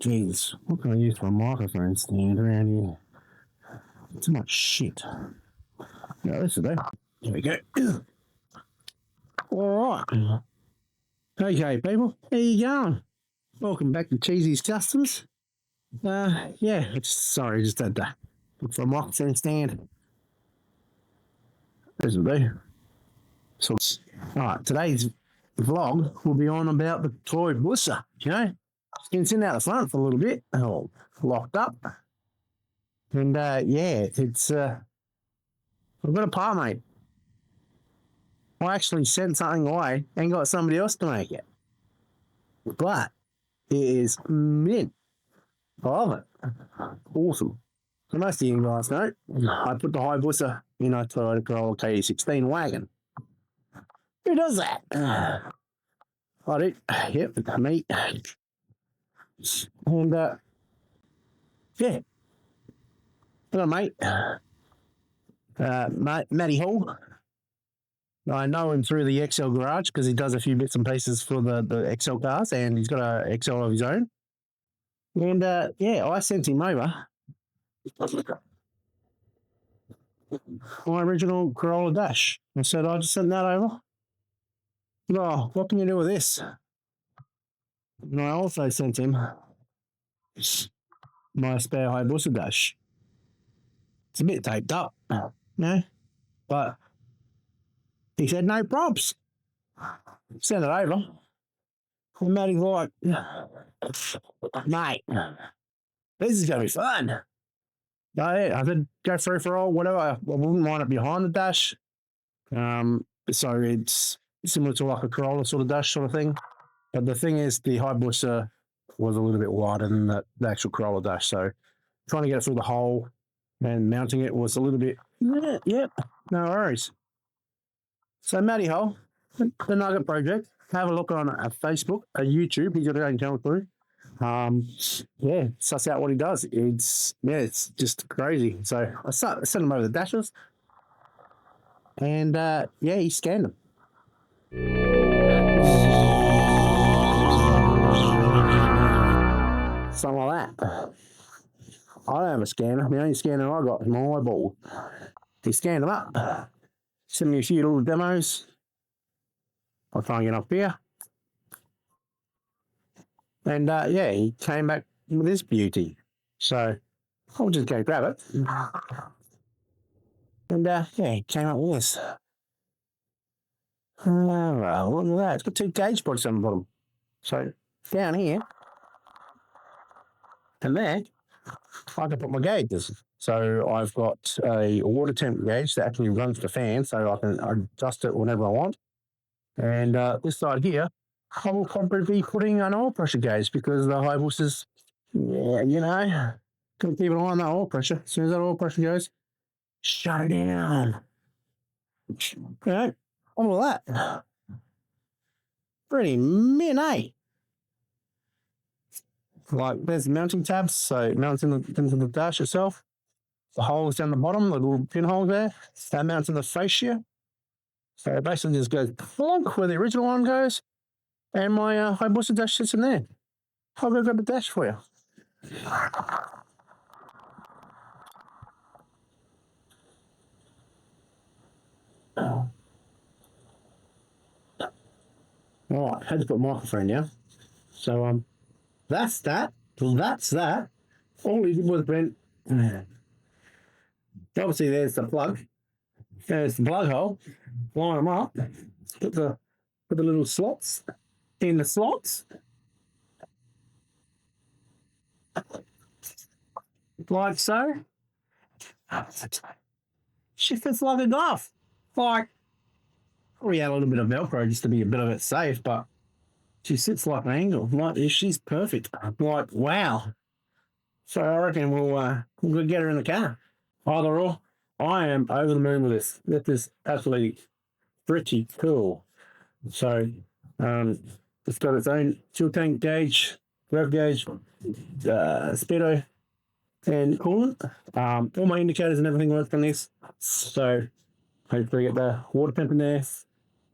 Jeez, what can I use for a microphone stand around here? Too much shit. No, this is it. There we go. All right. Okay, people, how you going? Welcome back to Cheesy's Customs. Yeah, just had to look for a microphone stand. This will do. So, all right, today's vlog will be on about the Toy-Busa, It's sitting out the front for a little bit, locked up. And, it's, I've got a par, mate. I actually sent something away and got somebody else to make it. But it is mint. I love it. Awesome. So most of you guys know, I put the Toy-Busa in a Toyota Corolla KE16 wagon. Who does that? I do. Yep, me. And, yeah. Hello, mate. Matty Hall. I know him through the XL garage because he does a few bits and pieces for the XL cars, and he's got a XL of his own. And, I sent him over my original Corolla Dash. I said, I'll just send that over. Oh, what can you do with this? And I also sent him my spare Toy-Busa Dash. It's a bit taped up, but he said, no probs. Send it over. And Matty's like, mate, this is going to be fun. I said, go free for all, whatever. I wouldn't mind it behind the dash. So it's similar to like a Corolla sort of dash sort of thing. But the thing is, the Toy-Busa was a little bit wider than the actual Corolla dash. So trying to get it through the hole and mounting it was a little bit, no worries. So Matty Hall, the Nugget Project, have a look on a Facebook, a YouTube. He's got his own channel through. Suss out what he does. It's just crazy. So I sent him over the dashes, and he scanned them. Something like that. I don't have a scanner. The only scanner I got is my eyeball. He scanned them up. Sent me a few little demos. I'll try and get up here. And, he came back with this beauty. So I'll just go grab it. And, he came up with this. Well, look at that. It's got two gauge pods on the bottom. So down here and there, I can put my gauges. So I've got a water temp gauge that actually runs the fan, so I can adjust it whenever I want. And this side here, I will probably be putting an oil pressure gauge because the Toy-Busa's, gonna keep an eye on that oil pressure. As soon as that oil pressure goes, shut it down. All of that. Pretty mint, eh? Like, there's mounting tabs, so it mounts into the dash itself. The holes down the bottom, the little pinhole there, that mounts in the fascia. So it basically just goes plonk where the original one goes, and my Toy-Busa dash sits in there. I'll go grab a dash for you. All right, had to put microphone down. So that's that. That's that. All we did was bent. Obviously, there's the plug. There's the plug hole. Line them up. Put the little slots in the slots. Like so. She fits like a glove. Like, we had a little bit of Velcro just to be a bit of it safe, but she sits like an angel. Like, she's perfect. Like, wow. So I reckon we'll get her in the car. Either or, I am over the moon with this. This is absolutely pretty cool. So, it's got its own fuel tank gauge, rev gauge, speedo, and coolant. All my indicators and everything work on this. So, hopefully get the water pump in there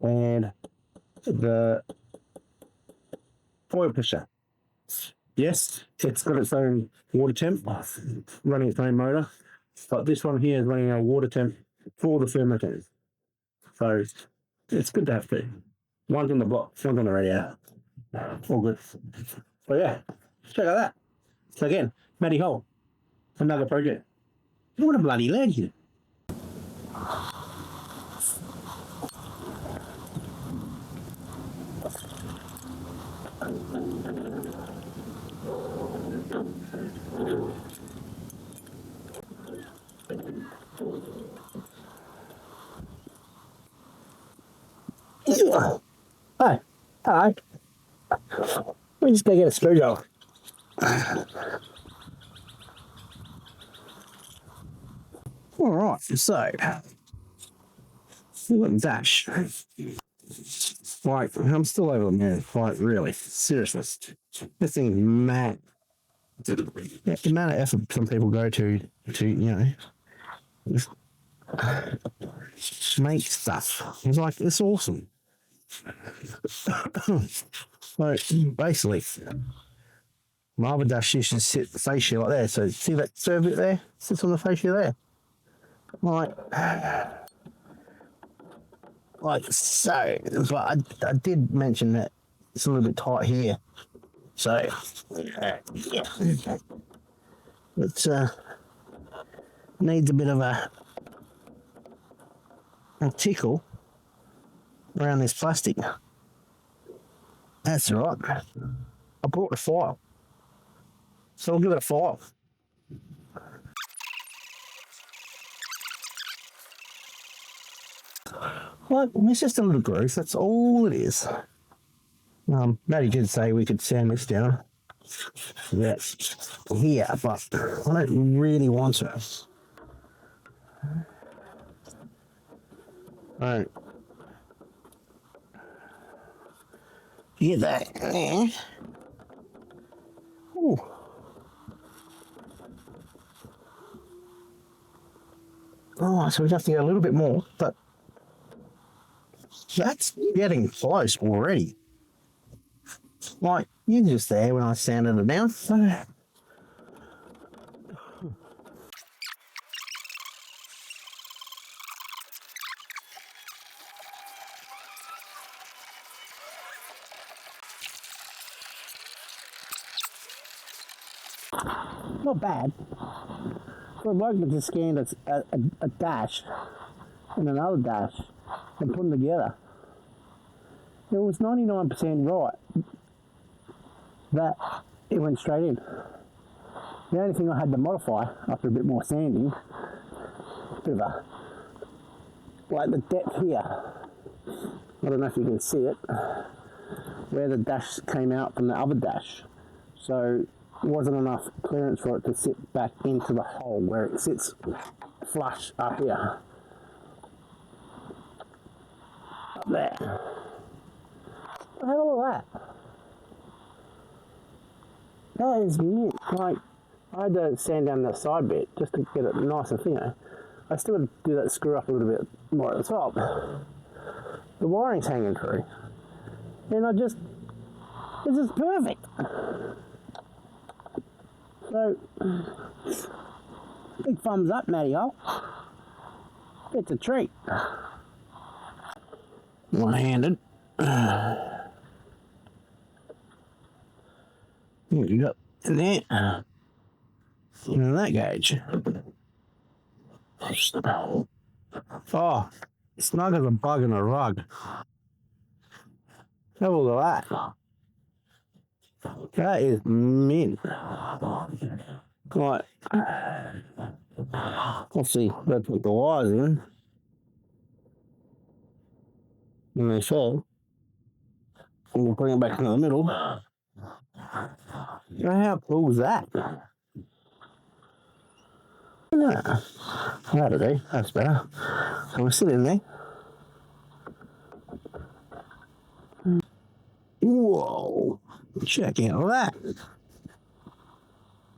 and the oil pressure. Yes, it's got its own water temp, running its own motor, but this one here is running a water temp for the thermo tank. So it's good to have two. One's on the block, one's on the radiator. All good. So yeah, check out that. So again, Matty Hall, another project. What a bloody legend. Hi. Hello. We just gotta get a screwdriver. All right, so look at dash. Like, I'm still over the moon. Like, really, seriously, this thing's mad. Yeah, the amount of effort some people go to make stuff. It's like, it's awesome. So basically, my other dash used to sit the fascia like there. So see that serve bit there? Sits on the fascia there. Like so. But I did mention that it's a little bit tight here. So yeah. It needs a bit of a tickle around this plastic. That's all right. I brought the file. So I'll give it a 5. Well, it's just a little groove. That's all it is. Matty did say we could sand this down. Yes, here, but I don't really want to. All right. You get that there. Ooh. Oh, so we have to get a little bit more, but that's getting close already. Like, you're just there when I sanded it down. Not bad. For a bloke that just scanned a dash and another dash and put them together, it was 99% right that it went straight in. The only thing I had to modify after a bit more sanding, like the depth here, I don't know if you can see it, where the dash came out from the other dash. So wasn't enough clearance for it to sit back into the hole where it sits flush up here. Up there. Have a look at that. That is mint. Like, I had to sand down that side bit just to get it nice and thin. I still had to do that screw up a little bit more at the top. The wiring's hanging through. And this is perfect. So, big thumbs up, Matty Hall. It's a treat. One-handed. What you got in there? In that gauge. Oh, snug as a bug in a rug. Have a look at that. That is mint. Right. Let's see. Let's put the wires in. And they fall. And we'll bring it back into the middle. How cool is that? Yeah. That'll do. That's better. So we'll sit in there. Whoa. Check out that.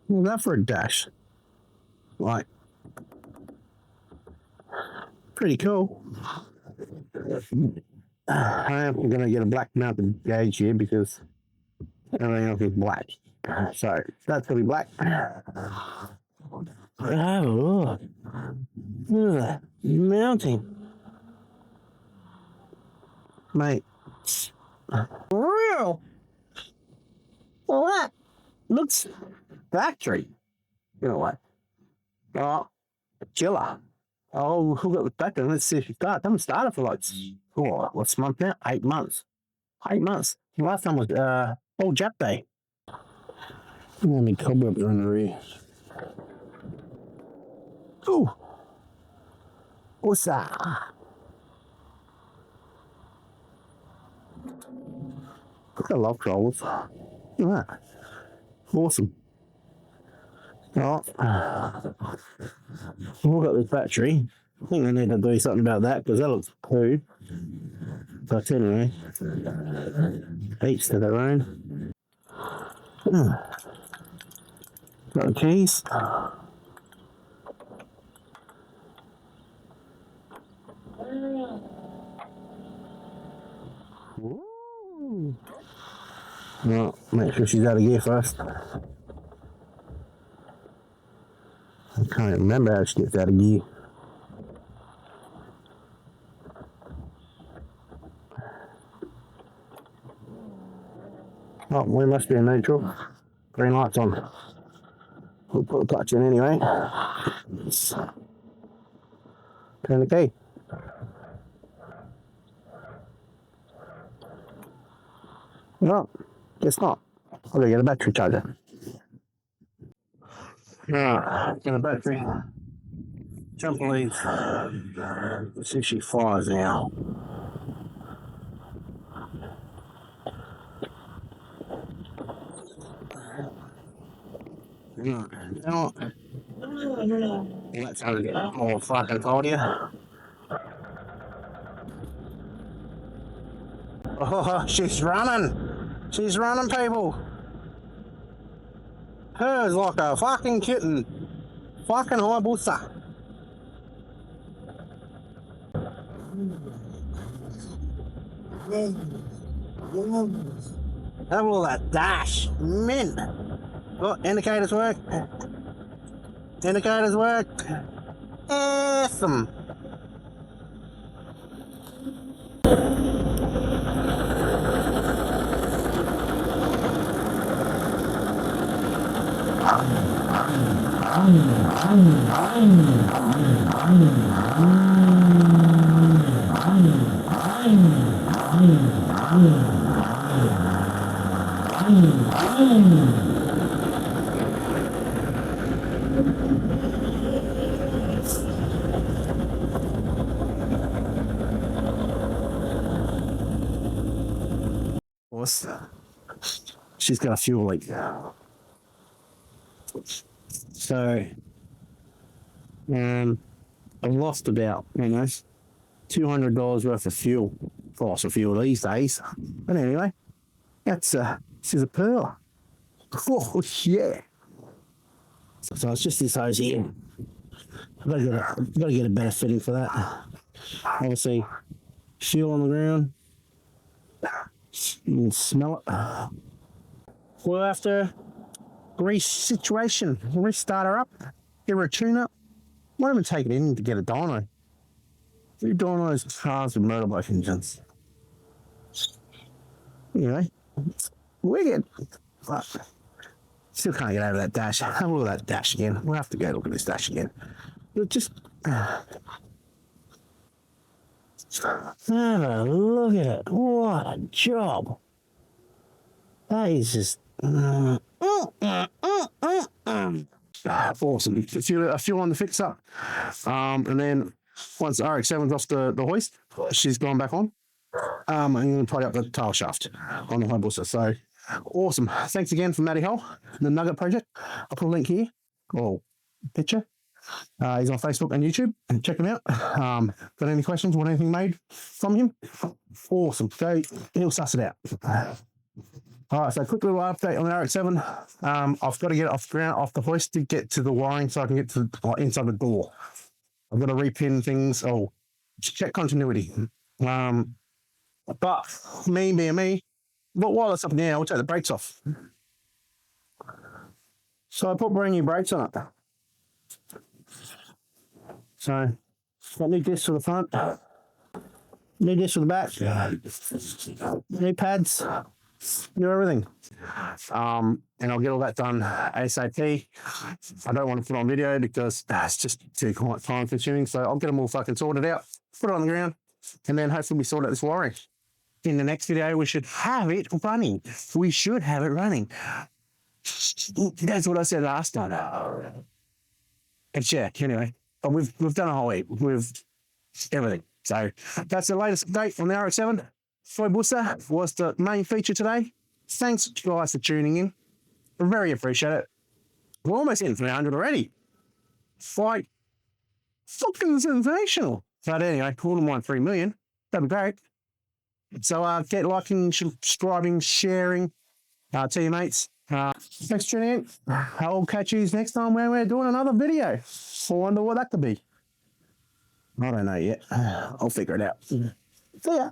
What's that for a dash? Like, pretty cool. I'm going to get a black mounted gauge here because everything else is black. So that's gonna be black. Oh, look. Look at that mounting, mate. Real. Well, that looks factory. You know what? Oh, a chiller. Oh, hook up the factory. Let's see if you start. They haven't started for like, what's month now? 8 months. 8 months. The last time was old Jap Day. Let me cobwebs on the rear. Ooh. What's that? I love crawlers. Look at that. Awesome. Oh, we've got this battery. I think I need to do something about that because that looks poo. But anyway, each to their own. Got the keys. Well, make sure she's out of gear first. I can't remember how she gets out of gear. Oh, we must be in neutral. Green light's on. We'll put the clutch in anyway. Turn the key. No, guess not. I've got to get a battery charger. Alright, get a battery. Jump leads. Let's see if she flies now. Well, that's how we get more fucking told you. Oh, she's running. She's running, people. Hers like a fucking kitten. Fucking Toy-Busa. Have all that dash. Mint. Oh, indicators work. Indicators work. Awesome. She's got a fuel leak. So, I've lost about, $200 worth of fuel. Fossil fuel these days. But anyway, this is a pearl. Oh, yeah. So it's just this hose here. I've got to get a better fitting for that. Obviously, fuel on the ground. You can smell it. We'll have to restart her up, give her a tune up. Won't even take it in to get a dyno. Two dynos, cars with motorbike engines. Anyway, we're good. But still can't get over that dash. Have a look at that dash again. We'll have to go look at this dash again. But just have a look at it. What a job. That is just awesome. A few on the fix up. And then once the RX-7's off the hoist, she's gone back on. I'm going to tidy up the tail shaft on the Toy-Busa. So awesome. Thanks again for Matty Hall, the Nugget Project. I'll put a link here, or picture. He's on Facebook and YouTube. Check him out. Got any questions? Want anything made from him? Awesome. Go, he'll suss it out. All right, so quick little update on the RX-7. I've got to get it off the ground, off the hoist to get to the wiring so I can get to inside the door. I've got to repin things. Oh, check continuity. But me being me, but while it's up in the air, we'll take the brakes off. So I put brand new brakes on it. So got new discs for the front, new discs for the back, new pads, new everything. And I'll get all that done ASAP. I don't want to put on video because it's just too time consuming. So I'll get them all fucking sorted out, put it on the ground, and then hopefully we sort out this wiring. In the next video, we should have it running. We should have it running. That's what I said last time. And yeah, anyway, but we've done a whole heap with everything. So that's the latest update on the RX-7. Toy-Busa was the main feature today. Thanks guys for tuning in. I very appreciate it. We're almost in 300 already. Like, fucking sensational. But anyway, all in one 3 million. That'd be great. So get liking, subscribing, sharing to your mates. Thanks for tuning in. I'll catch you next time when we're doing another video. I wonder what that could be. I don't know yet. I'll figure it out. See ya.